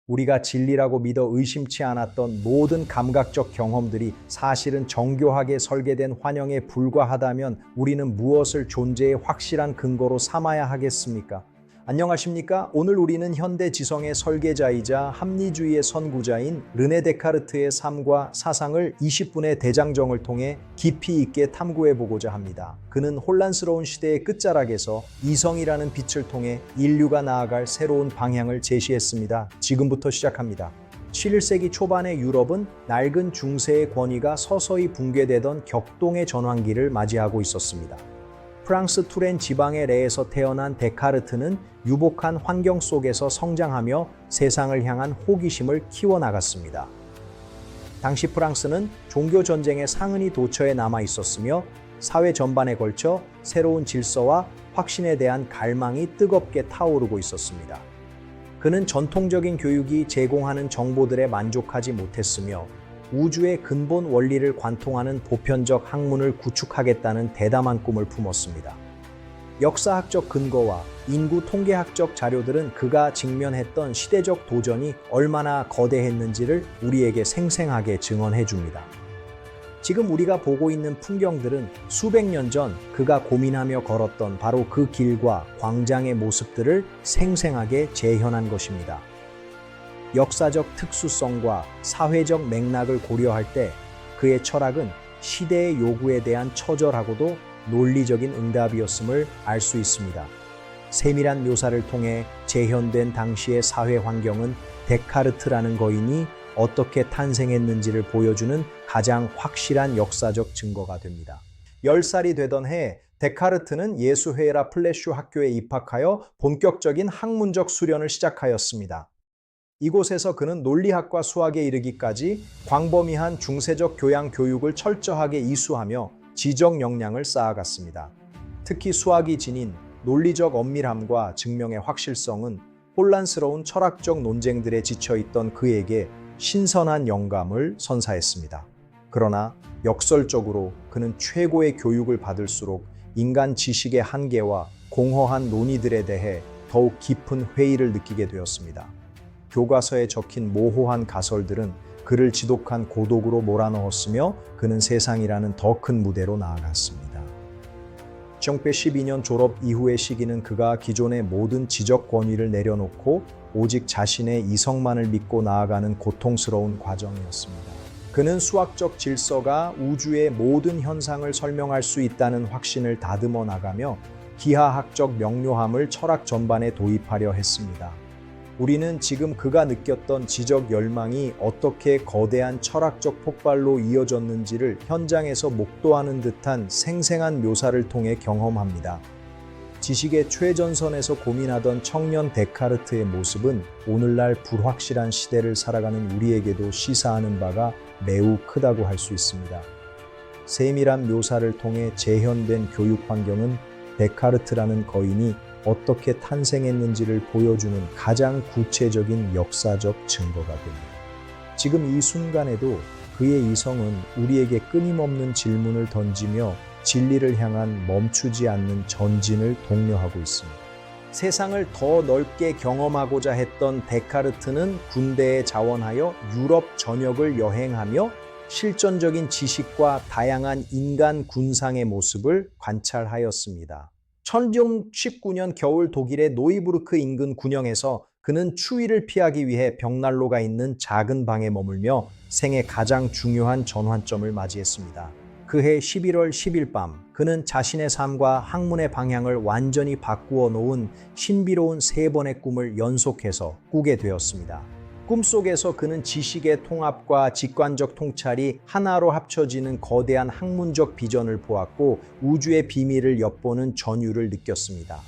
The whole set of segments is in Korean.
우리가 진리라고 믿어 의심치 않았던 모든 감각적 경험들이 사실은 정교하게 설계된 환영에 불과하다면 우리는 무엇을 존재의 확실한 근거로 삼아야 하겠습니까? 안녕하십니까? 오늘 우리는 현대 지성의 설계자이자 합리주의의 선구자인 르네 데카르트의 삶과 사상을 20분의 대장정을 통해 깊이 있게 탐구해 보고자 합니다. 그는 혼란스러운 시대의 끝자락에서 이성이라는 빛을 통해 인류가 나아갈 새로운 방향을 제시했습니다. 지금부터 시작합니다. 11세기 초반의 유럽은 낡은 중세의 권위가 서서히 붕괴되던 격동의 전환기를 맞이하고 있었습니다. 프랑스 투렌 지방의 레에서 태어난 데카르트는 유복한 환경 속에서 성장하며 세상을 향한 호기심을 키워나갔습니다. 당시 프랑스는 종교 전쟁의 상흔이 도처에 남아 있었으며 사회 전반에 걸쳐 새로운 질서와 확신에 대한 갈망이 뜨겁게 타오르고 있었습니다. 그는 전통적인 교육이 제공하는 정보들에 만족하지 못했으며 우주의 근본 원리를 관통하는 보편적 학문을 구축하겠다는 대담한 꿈을 품었습니다. 역사학적 근거와 인구 통계학적 자료들은 그가 직면했던 시대적 도전이 얼마나 거대했는지를 우리에게 생생하게 증언해 줍니다. 지금 우리가 보고 있는 풍경들은 수백 년 전 그가 고민하며 걸었던 바로 그 길과 광장의 모습들을 생생하게 재현한 것입니다. 역사적 특수성과 사회적 맥락을 고려할 때 그의 철학은 시대의 요구에 대한 처절하고도 논리적인 응답이었음을 알 수 있습니다. 세밀한 묘사를 통해 재현된 당시의 사회 환경은 데카르트라는 거인이 어떻게 탄생했는지를 보여주는 가장 확실한 역사적 증거가 됩니다. 10살이 되던 해 데카르트는 예수회라 플레슈 학교에 입학하여 본격적인 학문적 수련을 시작하였습니다. 이곳에서 그는 논리학과 수학에 이르기까지 광범위한 중세적 교양 교육을 철저하게 이수하며 지적 역량을 쌓아갔습니다. 특히 수학이 지닌 논리적 엄밀함과 증명의 확실성은 혼란스러운 철학적 논쟁들에 지쳐있던 그에게 신선한 영감을 선사했습니다. 그러나 역설적으로 그는 최고의 교육을 받을수록 인간 지식의 한계와 공허한 논의들에 대해 더욱 깊은 회의를 느끼게 되었습니다. 교과서에 적힌 모호한 가설들은 그를 지독한 고독으로 몰아넣었으며 그는 세상이라는 더 큰 무대로 나아갔습니다. 1912년 졸업 이후의 시기는 그가 기존의 모든 지적 권위를 내려놓고 오직 자신의 이성만을 믿고 나아가는 고통스러운 과정이었습니다. 그는 수학적 질서가 우주의 모든 현상을 설명할 수 있다는 확신을 다듬어 나가며 기하학적 명료함을 철학 전반에 도입하려 했습니다. 우리는 지금 그가 느꼈던 지적 열망이 어떻게 거대한 철학적 폭발로 이어졌는지를 현장에서 목도하는 듯한 생생한 묘사를 통해 경험합니다. 지식의 최전선에서 고민하던 청년 데카르트의 모습은 오늘날 불확실한 시대를 살아가는 우리에게도 시사하는 바가 매우 크다고 할 수 있습니다. 세밀한 묘사를 통해 재현된 교육 환경은 데카르트라는 거인이 어떻게 탄생했는지를 보여주는 가장 구체적인 역사적 증거가 됩니다. 지금 이 순간에도 그의 이성은 우리에게 끊임없는 질문을 던지며 진리를 향한 멈추지 않는 전진을 독려하고 있습니다. 세상을 더 넓게 경험하고자 했던 데카르트는 군대에 자원하여 유럽 전역을 여행하며 실전적인 지식과 다양한 인간 군상의 모습을 관찰하였습니다. 1919년 겨울 독일의 노이부르크 인근 군영에서 그는 추위를 피하기 위해 벽난로가 있는 작은 방에 머물며 생애 가장 중요한 전환점을 맞이했습니다. 그해 11월 10일 밤 그는 자신의 삶과 학문의 방향을 완전히 바꾸어 놓은 신비로운 3번의 꿈을 연속해서 꾸게 되었습니다. 꿈속에서 그는 지식의 통합과 직관적 통찰이 하나로 합쳐지는 거대한 학문적 비전을 보았고 우주의 비밀을 엿보는 전율을 느꼈습니다.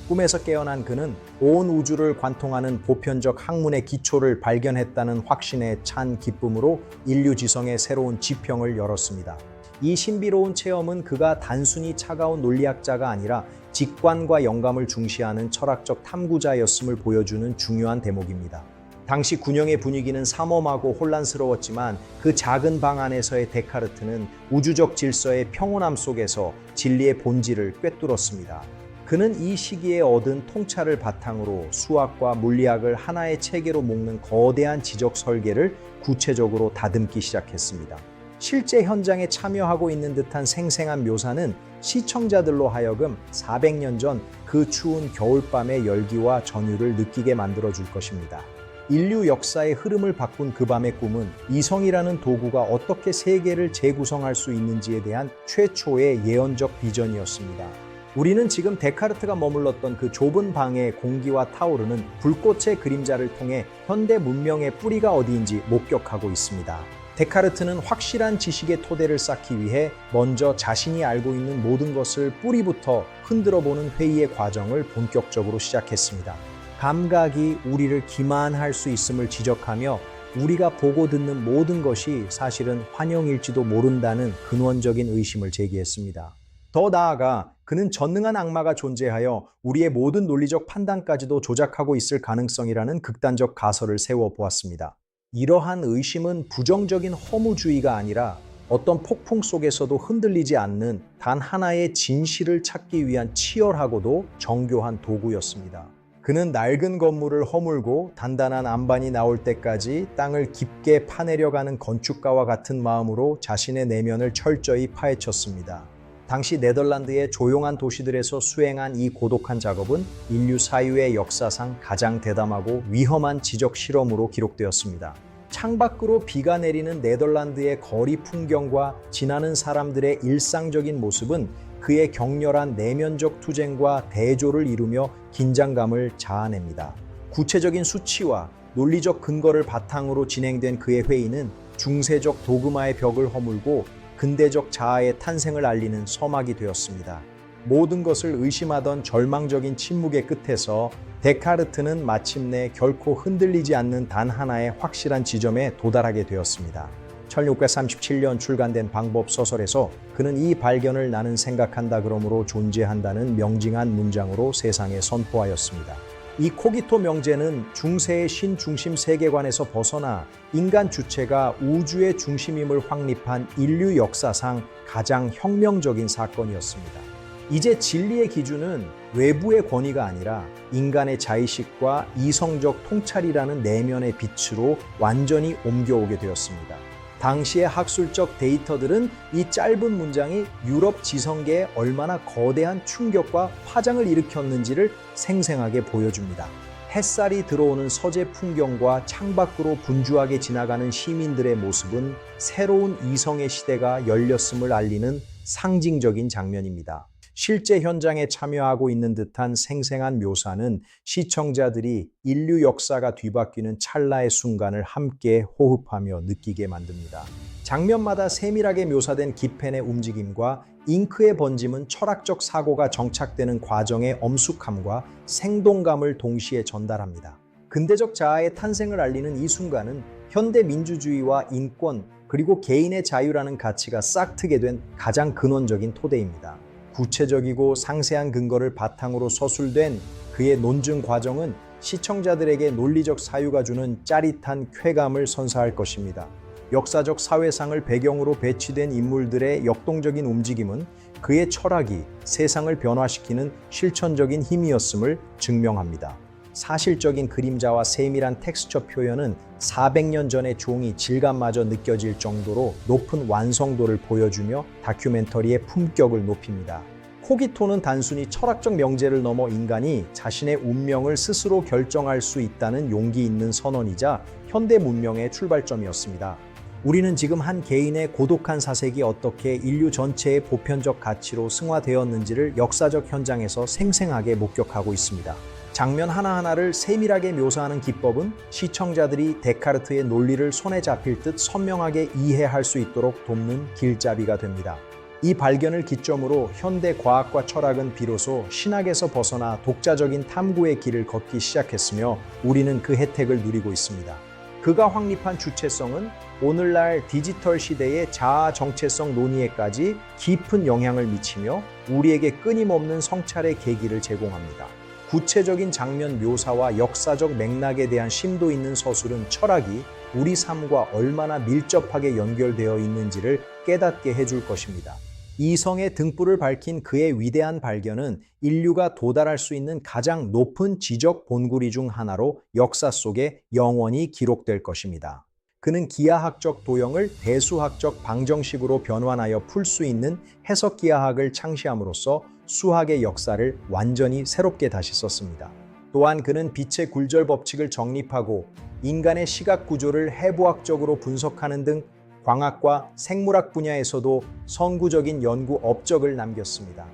꿈에서 깨어난 그는 온 우주를 관통하는 보편적 학문의 기초를 발견했다는 확신에 찬 기쁨으로 인류 지성의 새로운 지평을 열었습니다. 이 신비로운 체험은 그가 단순히 차가운 논리학자가 아니라 직관과 영감을 중시하는 철학적 탐구자였음을 보여주는 중요한 대목입니다. 당시 군영의 분위기는 삼엄하고 혼란스러웠지만 그 작은 방 안에서의 데카르트는 우주적 질서의 평온함 속에서 진리의 본질을 꿰뚫었습니다. 그는 이 시기에 얻은 통찰을 바탕으로 수학과 물리학을 하나의 체계로 묶는 거대한 지적 설계를 구체적으로 다듬기 시작했습니다. 실제 현장에 참여하고 있는 듯한 생생한 묘사는 시청자들로 하여금 400년 전 그 추운 겨울밤의 열기와 전율을 느끼게 만들어줄 것입니다. 인류 역사의 흐름을 바꾼 그 밤의 꿈은 이성이라는 도구가 어떻게 세계를 재구성할 수 있는지에 대한 최초의 예언적 비전이었습니다. 우리는 지금 데카르트가 머물렀던 그 좁은 방의 공기와 타오르는 불꽃의 그림자를 통해 현대 문명의 뿌리가 어디인지 목격하고 있습니다. 데카르트는 확실한 지식의 토대를 쌓기 위해 먼저 자신이 알고 있는 모든 것을 뿌리부터 흔들어보는 회의의 과정을 본격적으로 시작했습니다. 감각이 우리를 기만할 수 있음을 지적하며 우리가 보고 듣는 모든 것이 사실은 환영일지도 모른다는 근원적인 의심을 제기했습니다. 더 나아가 그는 전능한 악마가 존재하여 우리의 모든 논리적 판단까지도 조작하고 있을 가능성이라는 극단적 가설을 세워보았습니다. 이러한 의심은 부정적인 허무주의가 아니라 어떤 폭풍 속에서도 흔들리지 않는 단 하나의 진실을 찾기 위한 치열하고도 정교한 도구였습니다. 그는 낡은 건물을 허물고 단단한 안반이 나올 때까지 땅을 깊게 파내려가는 건축가와 같은 마음으로 자신의 내면을 철저히 파헤쳤습니다. 당시 네덜란드의 조용한 도시들에서 수행한 이 고독한 작업은 인류 사유의 역사상 가장 대담하고 위험한 지적 실험으로 기록되었습니다. 창밖으로 비가 내리는 네덜란드의 거리 풍경과 지나는 사람들의 일상적인 모습은 그의 격렬한 내면적 투쟁과 대조를 이루며 긴장감을 자아냅니다. 구체적인 수치와 논리적 근거를 바탕으로 진행된 그의 회의는 중세적 도그마의 벽을 허물고 근대적 자아의 탄생을 알리는 서막이 되었습니다. 모든 것을 의심하던 절망적인 침묵의 끝에서 데카르트는 마침내 결코 흔들리지 않는 단 하나의 확실한 지점에 도달하게 되었습니다. 1637년 출간된 방법 소설에서 그는 이 발견을 나는 생각한다 그러므로 존재한다는 명징한 문장으로 세상에 선포하였습니다. 이 코기토 명제는 중세의 신중심 세계관에서 벗어나 인간 주체가 우주의 중심임을 확립한 인류 역사상 가장 혁명적인 사건이었습니다. 이제 진리의 기준은 외부의 권위가 아니라 인간의 자의식과 이성적 통찰이라는 내면의 빛으로 완전히 옮겨오게 되었습니다. 당시의 학술적 데이터들은 이 짧은 문장이 유럽 지성계에 얼마나 거대한 충격과 파장을 일으켰는지를 생생하게 보여줍니다. 햇살이 들어오는 서재 풍경과 창밖으로 분주하게 지나가는 시민들의 모습은 새로운 이성의 시대가 열렸음을 알리는 상징적인 장면입니다. 실제 현장에 참여하고 있는 듯한 생생한 묘사는 시청자들이 인류 역사가 뒤바뀌는 찰나의 순간을 함께 호흡하며 느끼게 만듭니다. 장면마다 세밀하게 묘사된 기펜의 움직임과 잉크의 번짐은 철학적 사고가 정착되는 과정의 엄숙함과 생동감을 동시에 전달합니다. 근대적 자아의 탄생을 알리는 이 순간은 현대 민주주의와 인권 그리고 개인의 자유라는 가치가 싹트게 된 가장 근원적인 토대입니다. 구체적이고 상세한 근거를 바탕으로 서술된 그의 논증 과정은 시청자들에게 논리적 사유가 주는 짜릿한 쾌감을 선사할 것입니다. 역사적 사회상을 배경으로 배치된 인물들의 역동적인 움직임은 그의 철학이 세상을 변화시키는 실천적인 힘이었음을 증명합니다. 사실적인 그림자와 세밀한 텍스처 표현은 400년 전의 종이 질감마저 느껴질 정도로 높은 완성도를 보여주며 다큐멘터리의 품격을 높입니다. 코기토는 단순히 철학적 명제를 넘어 인간이 자신의 운명을 스스로 결정할 수 있다는 용기 있는 선언이자 현대 문명의 출발점이었습니다. 우리는 지금 한 개인의 고독한 사색이 어떻게 인류 전체의 보편적 가치로 승화되었는지를 역사적 현장에서 생생하게 목격하고 있습니다. 장면 하나하나를 세밀하게 묘사하는 기법은 시청자들이 데카르트의 논리를 손에 잡힐 듯 선명하게 이해할 수 있도록 돕는 길잡이가 됩니다. 이 발견을 기점으로 현대 과학과 철학은 비로소 신학에서 벗어나 독자적인 탐구의 길을 걷기 시작했으며 우리는 그 혜택을 누리고 있습니다. 그가 확립한 주체성은 오늘날 디지털 시대의 자아 정체성 논의에까지 깊은 영향을 미치며 우리에게 끊임없는 성찰의 계기를 제공합니다. 구체적인 장면 묘사와 역사적 맥락에 대한 심도 있는 서술은 철학이 우리 삶과 얼마나 밀접하게 연결되어 있는지를 깨닫게 해줄 것입니다. 이성의 등불을 밝힌 그의 위대한 발견은 인류가 도달할 수 있는 가장 높은 지적 본구리 중 하나로 역사 속에 영원히 기록될 것입니다. 그는 기하학적 도형을 대수학적 방정식으로 변환하여 풀 수 있는 해석기하학을 창시함으로써 수학의 역사를 완전히 새롭게 다시 썼습니다. 또한 그는 빛의 굴절 법칙을 정립하고 인간의 시각 구조를 해부학적으로 분석하는 등 광학과 생물학 분야에서도 선구적인 연구 업적을 남겼습니다.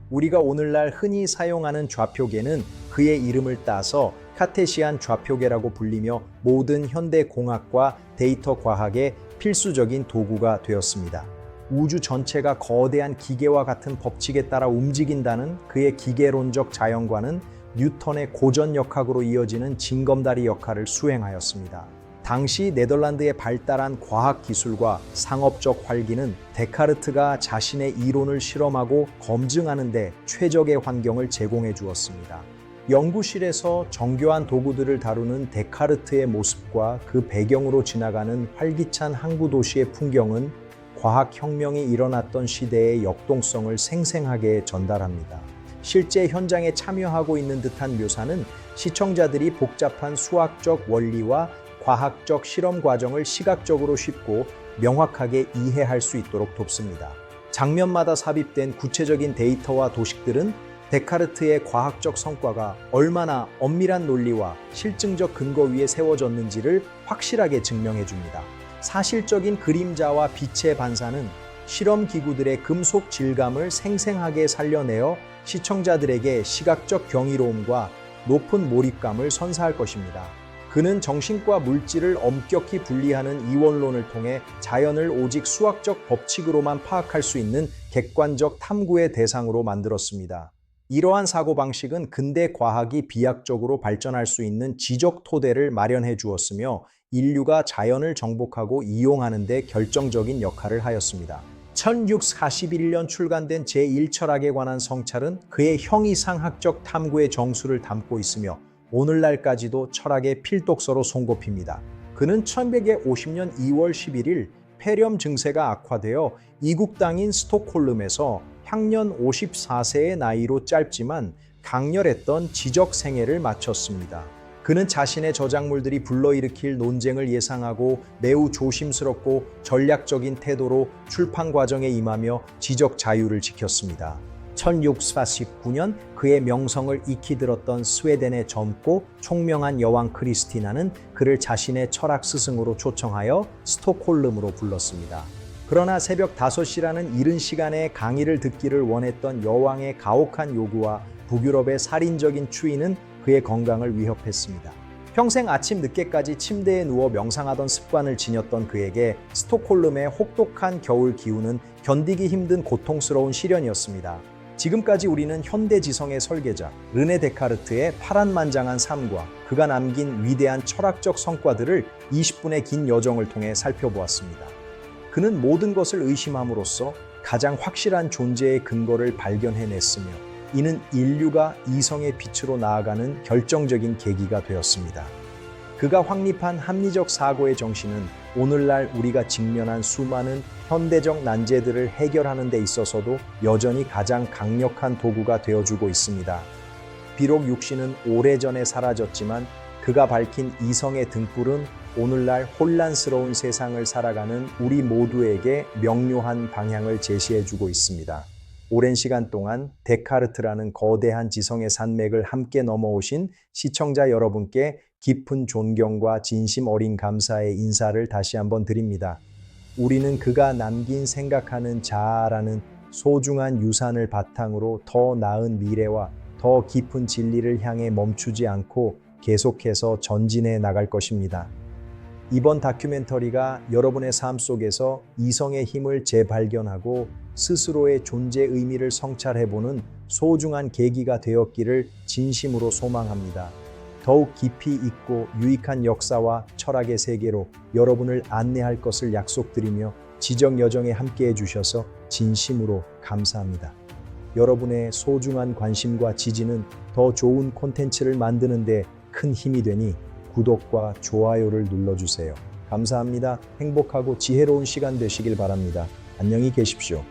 우리가 오늘날 흔히 사용하는 좌표계는 그의 이름을 따서 카테시안 좌표계라고 불리며 모든 현대 공학과 데이터 과학의 필수적인 도구가 되었습니다. 우주 전체가 거대한 기계와 같은 법칙에 따라 움직인다는 그의 기계론적 자연관은 뉴턴의 고전역학으로 이어지는 징검다리 역할을 수행하였습니다. 당시 네덜란드의 발달한 과학 기술과 상업적 활기는 데카르트가 자신의 이론을 실험하고 검증하는 데 최적의 환경을 제공해 주었습니다. 연구실에서 정교한 도구들을 다루는 데카르트의 모습과 그 배경으로 지나가는 활기찬 항구 도시의 풍경은 과학혁명이 일어났던 시대의 역동성을 생생하게 전달합니다. 실제 현장에 참여하고 있는 듯한 묘사는 시청자들이 복잡한 수학적 원리와 과학적 실험 과정을 시각적으로 쉽고 명확하게 이해할 수 있도록 돕습니다. 장면마다 삽입된 구체적인 데이터와 도식들은 데카르트의 과학적 성과가 얼마나 엄밀한 논리와 실증적 근거 위에 세워졌는지를 확실하게 증명해 줍니다. 사실적인 그림자와 빛의 반사는 실험 기구들의 금속 질감을 생생하게 살려내어 시청자들에게 시각적 경이로움과 높은 몰입감을 선사할 것입니다. 그는 정신과 물질을 엄격히 분리하는 이원론을 통해 자연을 오직 수학적 법칙으로만 파악할 수 있는 객관적 탐구의 대상으로 만들었습니다. 이러한 사고방식은 근대 과학이 비약적으로 발전할 수 있는 지적 토대를 마련해 주었으며 인류가 자연을 정복하고 이용하는 데 결정적인 역할을 하였습니다. 1641년 출간된 제1철학에 관한 성찰은 그의 형이상학적 탐구의 정수를 담고 있으며 오늘날까지도 철학의 필독서로 손꼽힙니다. 그는 1150년 2월 11일 폐렴 증세가 악화되어 이국 땅인 스톡홀름에서 향년 54세의 나이로 짧지만 강렬했던 지적 생애를 마쳤습니다. 그는 자신의 저작물들이 불러일으킬 논쟁을 예상하고 매우 조심스럽고 전략적인 태도로 출판 과정에 임하며 지적 자유를 지켰습니다. 1649년 그의 명성을 익히 들었던 스웨덴의 젊고 총명한 여왕 크리스티나는 그를 자신의 철학 스승으로 초청하여 스톡홀름으로 불렀습니다. 그러나 새벽 5시라는 이른 시간에 강의를 듣기를 원했던 여왕의 가혹한 요구와 북유럽의 살인적인 추위는 그의 건강을 위협했습니다. 평생 아침 늦게까지 침대에 누워 명상하던 습관을 지녔던 그에게 스톡홀름의 혹독한 겨울 기후는 견디기 힘든 고통스러운 시련이었습니다. 지금까지 우리는 현대 지성의 설계자 르네 데카르트의 파란만장한 삶과 그가 남긴 위대한 철학적 성과들을 20분의 긴 여정을 통해 살펴보았습니다. 그는 모든 것을 의심함으로써 가장 확실한 존재의 근거를 발견해냈으며 이는 인류가 이성의 빛으로 나아가는 결정적인 계기가 되었습니다. 그가 확립한 합리적 사고의 정신은 오늘날 우리가 직면한 수많은 현대적 난제들을 해결하는 데 있어서도 여전히 가장 강력한 도구가 되어주고 있습니다. 비록 육신은 오래전에 사라졌지만 그가 밝힌 이성의 등불은 오늘날 혼란스러운 세상을 살아가는 우리 모두에게 명료한 방향을 제시해주고 있습니다. 오랜 시간 동안 데카르트라는 거대한 지성의 산맥을 함께 넘어오신 시청자 여러분께 깊은 존경과 진심 어린 감사의 인사를 다시 한번 드립니다. 우리는 그가 남긴 생각하는 자아라는 소중한 유산을 바탕으로 더 나은 미래와 더 깊은 진리를 향해 멈추지 않고 계속해서 전진해 나갈 것입니다. 이번 다큐멘터리가 여러분의 삶 속에서 이성의 힘을 재발견하고 스스로의 존재 의미를 성찰해보는 소중한 계기가 되었기를 진심으로 소망합니다. 더욱 깊이 있고 유익한 역사와 철학의 세계로 여러분을 안내할 것을 약속드리며 지적 여정에 함께해 주셔서 진심으로 감사합니다. 여러분의 소중한 관심과 지지는 더 좋은 콘텐츠를 만드는 데 큰 힘이 되니 구독과 좋아요를 눌러주세요. 감사합니다. 행복하고 지혜로운 시간 되시길 바랍니다. 안녕히 계십시오.